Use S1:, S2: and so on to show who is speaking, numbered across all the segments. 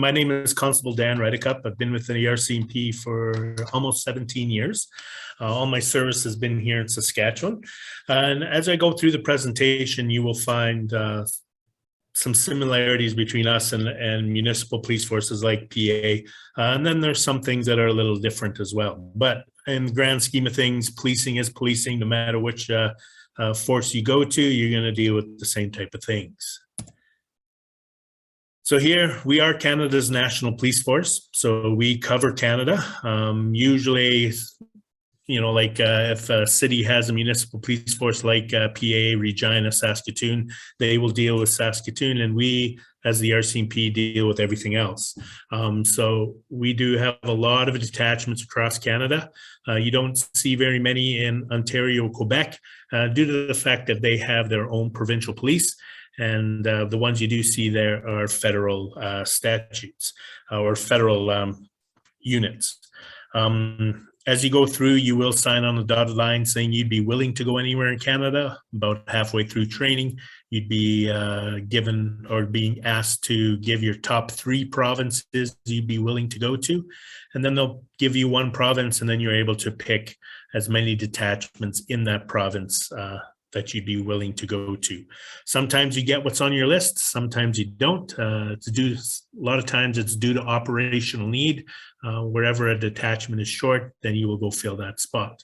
S1: my name is Constable Dan Reddicup. I've been with the RCMP for almost 17 years. All my service has been here in Saskatchewan. And as I go through the presentation, you will find some similarities between us and municipal police forces like PA. And then there's some things that are a little different as well. But in the grand scheme of things, policing is policing. No matter which force you go to, you're going to deal with the same type of things. So here we are Canada's national police force. So we cover Canada. Usually, like if a city has a municipal police force like PA, Regina, Saskatoon, they will deal with Saskatoon, and we, as the RCMP, deal with everything else. So we do have a lot of detachments across Canada. You don't see very many in Ontario, Quebec, due to the fact that they have their own provincial police. And the ones you do see there are federal statutes or federal units. As you go through, you will sign on the dotted line saying you'd be willing to go anywhere in Canada. About halfway through training, you'd be given or being asked to give your top 3 provinces you'd be willing to go to. And then they'll give you one province, and then you're able to pick as many detachments in that province that you'd be willing to go to. Sometimes you get what's on your list, sometimes you don't. A lot of times it's due to operational need. Wherever a detachment is short, then you will go fill that spot.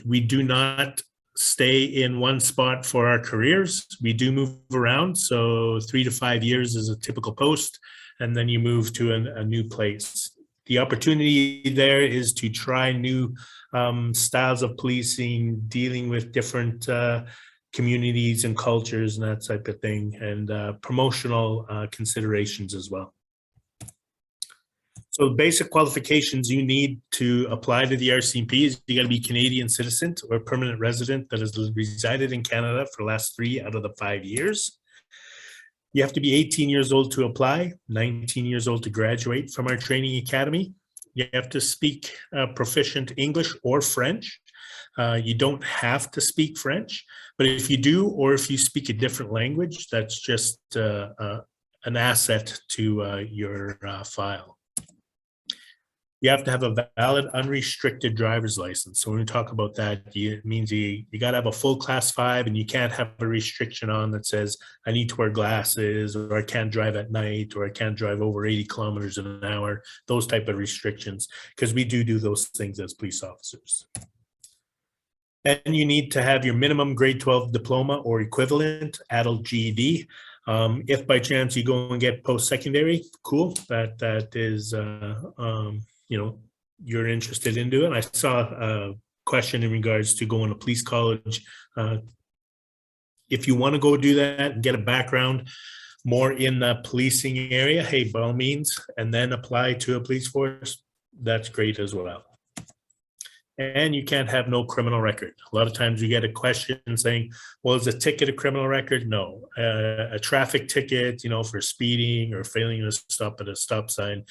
S1: We do not stay in one spot for our careers. We do move around. So 3 to 5 years is a typical post, and then you move to a new place. The opportunity there is to try new styles of policing, dealing with different communities and cultures and that type of thing, and promotional considerations as well. So basic qualifications you need to apply to the RCMP is you got to be Canadian citizen or permanent resident that has resided in Canada for the last 3 out of the 5 years. You have to be 18 years old to apply, 19 years old to graduate from our training academy. You have to speak proficient English or French. You don't have to speak French, but if you do, or if you speak a different language, that's just an asset to your file. You have to have a valid unrestricted driver's license. So when we talk about that, it means you got to have a full class 5, and you can't have a restriction on that says I need to wear glasses, or I can't drive at night, or I can't drive over 80 kilometers an hour, those type of restrictions, because we do those things as police officers. And you need to have your minimum grade 12 diploma or equivalent, adult GED. If by chance you go and get post-secondary, cool, that is you're interested in doing. I saw a question in regards to going to police college. If you want to go do that and get a background more in the policing area, hey, by all means, and then apply to a police force, that's great as well. And you can't have no criminal record. A lot of times you get a question saying, well, is a ticket a criminal record? No. A traffic ticket, for speeding or failing to stop at a stop sign,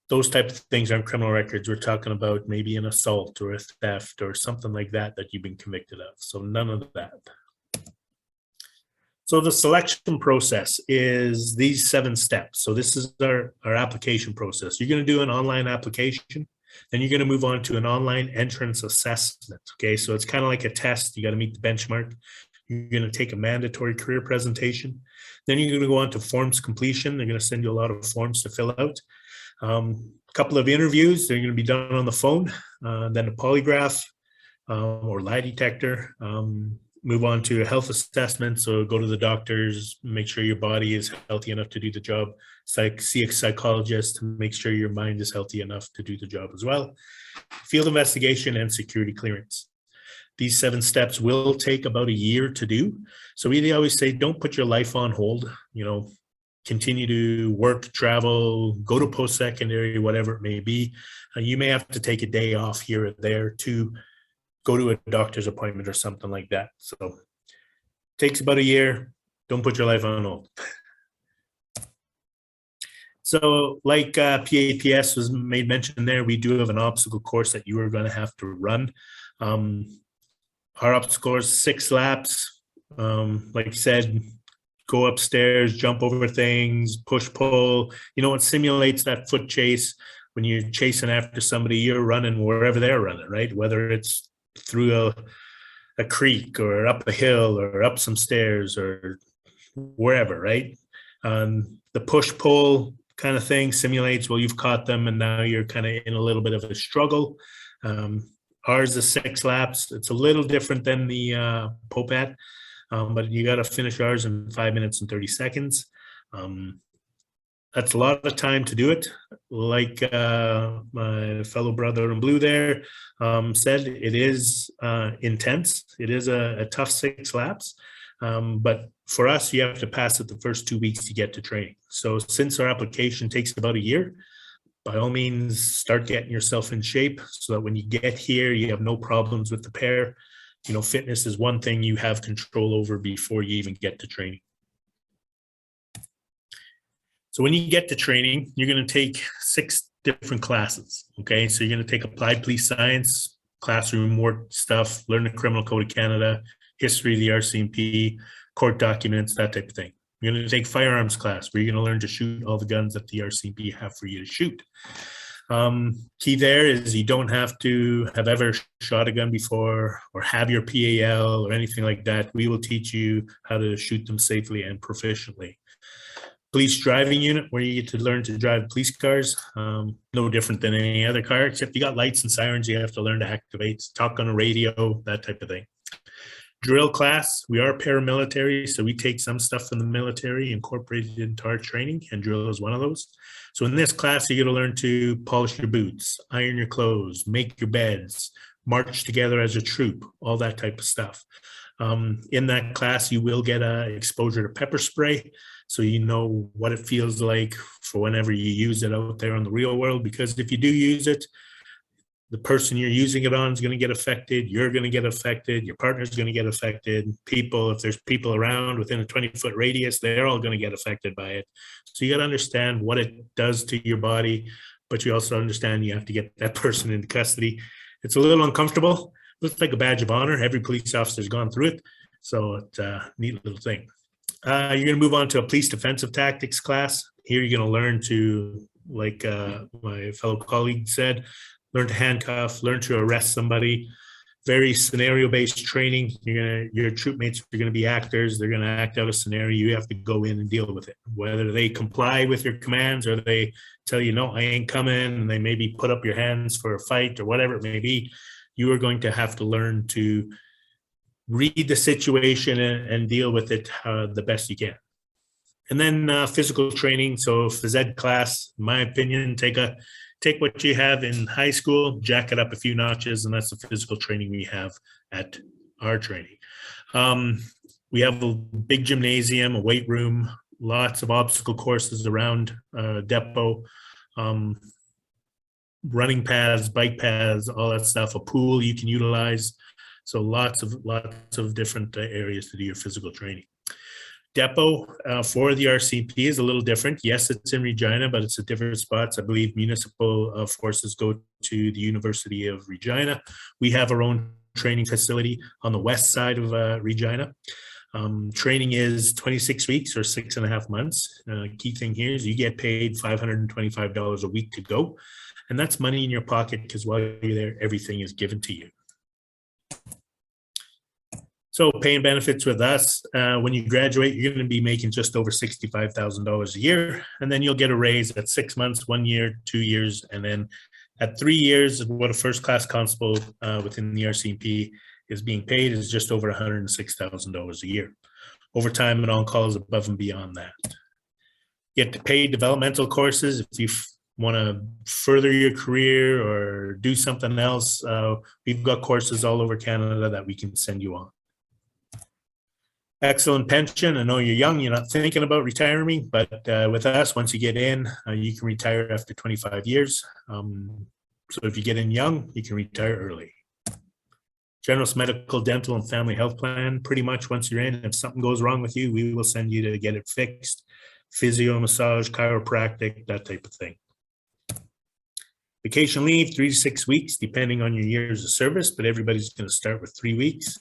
S1: those type of things aren't criminal records. We're talking about maybe an assault or a theft or something like that you've been convicted of. So none of that. So the selection process is these 7 steps. So this is our application process. You're going to do an online application. Then you're going to move on to an online entrance assessment. Okay, so it's kind of like a test. You got to meet the benchmark. You're going to take a mandatory career presentation. Then you're going to go on to forms completion. They're going to send you a lot of forms to fill out. A couple of interviews. They're going to be done on the phone. Then a polygraph or lie detector. Move on to a health assessment. So go to the doctors, make sure your body is healthy enough to do the job. See a psychologist to make sure your mind is healthy enough to do the job as well. Field investigation and security clearance. These 7 steps will take about a year to do. So we always say, don't put your life on hold. Continue to work, travel, go to post-secondary, whatever it may be. You may have to take a day off here or there to go to a doctor's appointment or something like that. So it takes about a year. Don't put your life on hold. So like PAPS was made mention there, we do have an obstacle course that you are going to have to run. Our obstacle course, 6 laps. Like I said, go upstairs, jump over things, push, pull. You know, it simulates that foot chase. When you're chasing after somebody, you're running wherever they're running, right? Whether it's through a creek or up a hill or up some stairs or wherever, right? The push pull kind of thing simulates, well, you've caught them and now you're kind of in a little bit of a struggle. Ours is 6 laps. It's a little different than the ProActive, but you got to finish ours in 5 minutes and 30 seconds. That's a lot of time to do it. Like my fellow brother in blue there said, it is intense. It is a tough 6 laps. But for us, you have to pass it the first 2 weeks to get to training. So since our application takes about a year, by all means, start getting yourself in shape so that when you get here, you have no problems with the pair. You know, fitness is one thing you have control over before you even get to training. So when you get to training, you're going to take 6 different classes, okay? So you're going to take applied police science, classroom work stuff, learn the criminal code of Canada, history of the RCMP, court documents, that type of thing. You're going to take firearms class where you're going to learn to shoot all the guns that the RCMP have for you to shoot. Key there is you don't have to have ever shot a gun before or have your PAL or anything like that. We will teach you how to shoot them safely and proficiently. Police driving unit, where you get to learn to drive police cars. No different than any other car, except you got lights and sirens you have to learn to activate, talk on a radio, that type of thing. Drill class, we are paramilitary, so we take some stuff from the military, incorporate it into our training, and drill is one of those. So in this class, you're going to learn to polish your boots, iron your clothes, make your beds, march together as a troop, all that type of stuff. In that class, you will get exposure to pepper spray, so you know what it feels like for whenever you use it out there in the real world, because if you do use it, the person you're using it on is going to get affected, you're going to get affected, your partner's going to get affected, people, if there's people around within a 20-foot radius, they're all going to get affected by it. So you got to understand what it does to your body, but you also understand you have to get that person into custody. It's a little uncomfortable. Looks like a badge of honor. Every police officer's gone through it. So it's a neat little thing. You're going to move on to a police defensive tactics class. Here you're going to learn to, like my fellow colleague said, learn to handcuff, learn to arrest somebody. Very scenario-based training. Your troop mates are going to be actors. They're going to act out a scenario. You have to go in and deal with it. Whether they comply with your commands or they tell you, no, I ain't coming, and they maybe put up your hands for a fight or whatever it may be, you are going to have to learn to read the situation and deal with it the best you can. And then physical training. So phys ed class, in my opinion, take what you have in high school, jack it up a few notches, and that's the physical training we have at our training. We have a big gymnasium, a weight room, lots of obstacle courses around depot, running paths, bike paths, all that stuff, a pool you can utilize. So lots of different areas to do your physical training. Depot for the RCMP is a little different. Yes, it's in Regina, but it's at different spots. I believe municipal forces go to the University of Regina. We have our own training facility on the west side of Regina. Training is 26 weeks or 6.5 months. Key thing here is you get paid $525 a week to go. And that's money in your pocket because while you're there, everything is given to you. So pay and benefits with us, when you graduate, you're going to be making just over $65,000 a year. And then you'll get a raise at 6 months, 1 year, 2 years. And then at 3 years, what a first-class constable within the RCMP is being paid is just over $106,000 a year. Overtime and on-call is above and beyond that. You get to pay developmental courses if you want to further your career or do something else. We've got courses all over Canada that we can send you on. Excellent pension. I know you're young, you're not thinking about retiring, but with us, once you get in, you can retire after 25 years. So if you get in young, you can retire early. General medical, dental, and family health plan. Pretty much once you're in, if something goes wrong with you, we will send you to get it fixed. Physio, massage, chiropractic, that type of thing. Vacation leave, 3 to 6 weeks, depending on your years of service, but everybody's going to start with 3 weeks.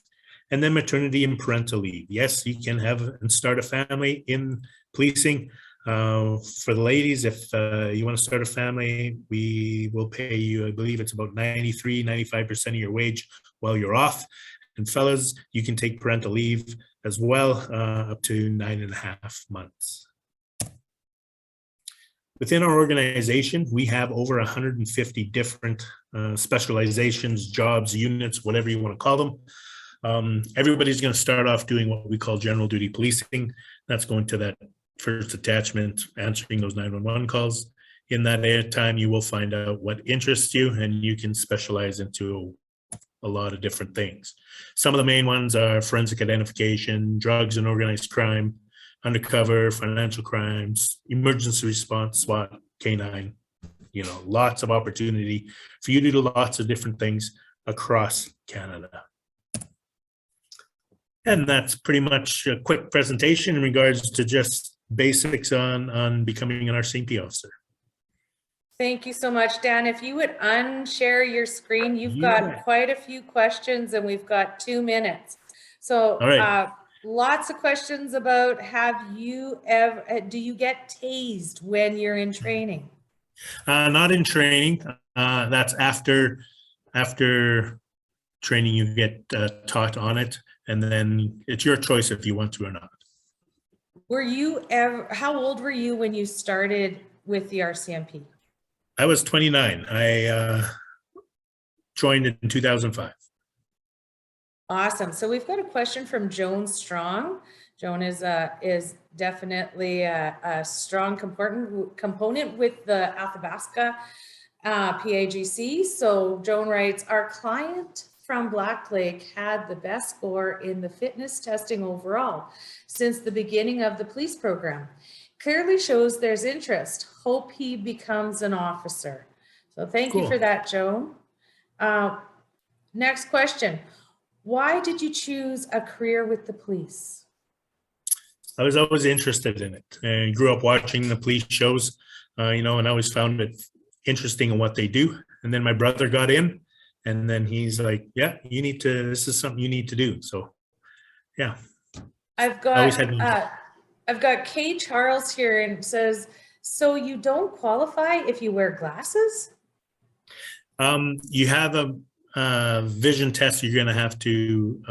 S1: And then maternity and parental leave. Yes, you can have and start a family in policing. For the ladies, if you want to start a family, we will pay you, I believe it's about 95% of your wage while you're off. And fellas, you can take parental leave as well, up to 9.5 months. Within our organization, we have over 150 different specializations, jobs, units, whatever you want to call them. Everybody's going to start off doing what we call general duty policing. That's going to that first attachment, answering those 911 calls. In that time, you will find out what interests you, and you can specialize into a lot of different things. Some of the main ones are forensic identification, drugs and organized crime, undercover, financial crimes, emergency response, SWAT, K9, lots of opportunity for you to do lots of different things across Canada. And that's pretty much a quick presentation in regards to just basics on becoming an RCMP officer.
S2: Thank you so much, Dan. If you would unshare your screen, you've got quite a few questions and we've got 2 minutes. So
S1: all right.
S2: Lots of questions about do you get tased when you're in training?
S1: Not in training. That's after training, you get taught on it, and then it's your choice if you want to or not.
S2: How old were you when you started with the RCMP?
S1: I was 29. I joined in 2005.
S2: Awesome. So we've got a question from Joan Strong. Joan is definitely a strong component with the Athabasca PAGC. So Joan writes, our client from Black Lake had the best score in the fitness testing overall since the beginning of the police program. Clearly shows there's interest. Hope he becomes an officer. So thank you for that, Joan. Next question. Why did you choose a career with the police?
S1: I was always interested in it. I grew up watching the police shows, and I always found it interesting in what they do. And then my brother got in, and then he's like, yeah, this is something you need to do. So, yeah.
S2: I've got Kay Charles here and says, so you don't qualify if you wear glasses?
S1: You have a vision test you're going to have to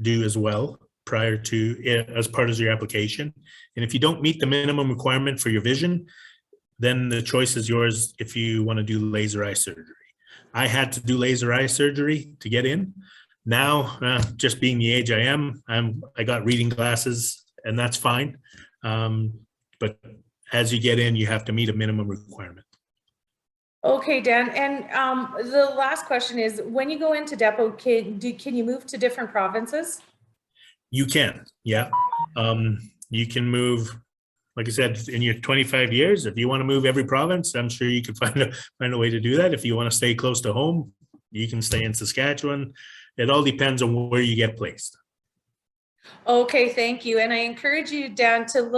S1: do as well prior to as part of your application. And if you don't meet the minimum requirement for your vision, then the choice is yours if you want to do laser eye surgery. I had to do laser eye surgery to get in. Now, just being the age I am, I got reading glasses, and that's fine. But as you get in, you have to meet a minimum requirement.
S2: Okay, Dan. And the last question is, when you go into depot, can you move to different provinces?
S1: You can, yeah. You can move, like I said, in your 25 years. If you want to move every province, I'm sure you can find a way to do that. If you want to stay close to home, you can stay in Saskatchewan. It all depends on where you get placed.
S2: Okay, thank you. And I encourage you, Dan, to look